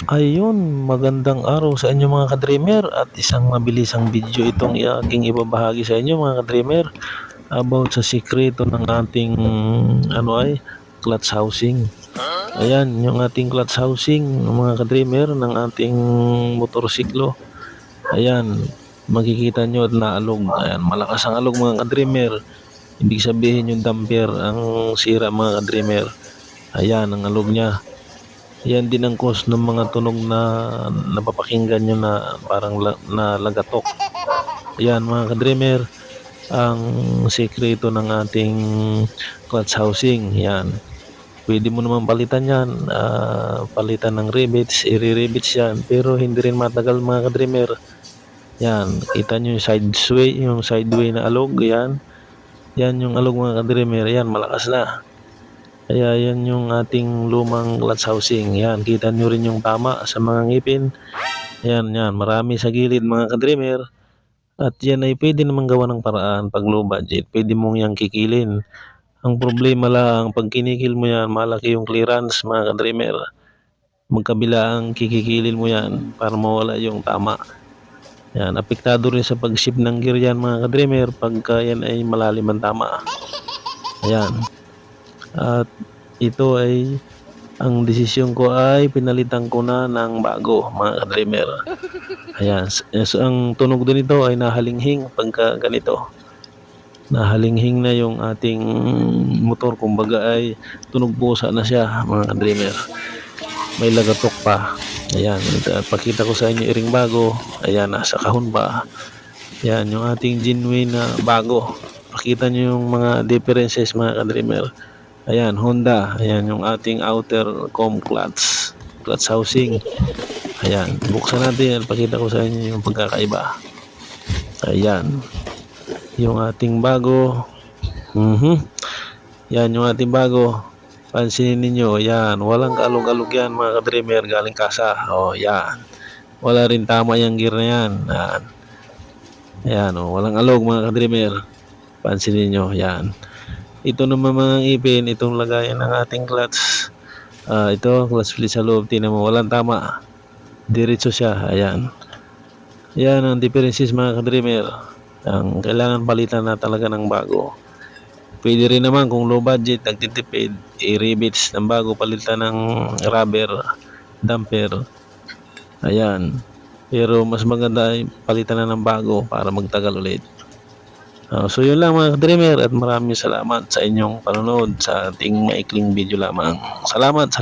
Ayun, magandang araw sa inyo mga ka-dreamer at isang mabilisang video itong aking ibabahagi sa inyo mga ka-dreamer about sa sikreto ng ating clutch housing. Ayan, yung ating clutch housing mga ka-dreamer ng ating motorsiklo. Ayan, makikita nyo at naalog. Ayan, malakas ang alog mga ka-dreamer. Ibig sabihin yung damper ang sira mga ka-dreamer. Ayan, ang alog niya. Yan din ang cause ng mga tunog na napapakinggan nyo na parang na lagatok. Yan mga ka-dreamer, ang sekreto ng ating clutch housing. Yan. Pwede mo naman palitan yan, palitan ng rivets, i-rivets yan. Pero hindi rin matagal mga ka-dreamer. Yan, kita nyo yung sideway na alog, yan. Yan yung alog mga ka-dreamer, yan malakas na. Kaya yan yung ating lumang clutch housing. Yan, kita nyo rin yung tama sa mga ngipin. Yan, marami sa gilid mga ka-dreamer. At yan ay pwede naman gawa ng paraan pag low budget. Pwede mong yang kikilin. Ang problema lang, pag kinikil mo yan, malaki yung clearance mga ka-dreamer. Magkabila ang kikikilin mo yan para mawala yung tama. Yan, apektado rin sa pag-shift ng gear yan mga ka-dreamer pagka yan ay malalim ang tama. Ayan. At ito ay ang desisyon ko ay pinalitan ko na ng bago mga ka-dreamer. Ayan, so ang tunog din ito ay nahalinghing pagka ganito. Nahalinghing na yung ating motor, kumbaga ay tunog pusa na siya mga ka-dreamer. May lagatok pa. Ayan, pakita ko sa inyo iring bago. Ayan, nasa kahon pa. Ayan, yung ating genuine na bago. Pakita nyo yung mga differences mga ka-dreamer. Ayan, Honda. Ayan, yung ating outer comb clutch housing. Ayan, buksan natin. Pakita ko sa inyo yung pagkakaiba. Ayan, yung ating bago. Yan, yung ating bago. Pansinin ninyo, yan. Walang kalog-alog yan mga ka-dreamer galing kasa. O, yan. Wala rin tama yung gear na yan. Yan. Ayan, walang alog mga ka-dreamer. Pansinin nyo, yan. Ito naman mga ipin, itong lagayan ng ating clutch. Ito, clutch plate sa loob. Tingnan mo, walang tama. Diretso siya. Ayan. Yan ang differences mga ka-dreamer. Ang kailangan palitan na talaga ng bago. Pwede rin naman kung low budget, nagtitipid, i-rivets ng bago, palitan ng rubber, damper. Ayan. Pero mas maganda ay palitan na ng bago para magtagal ulit. So yun lang mga ka-dreamer at maraming salamat sa inyong panonood sa ating maikling video lamang. Salamat.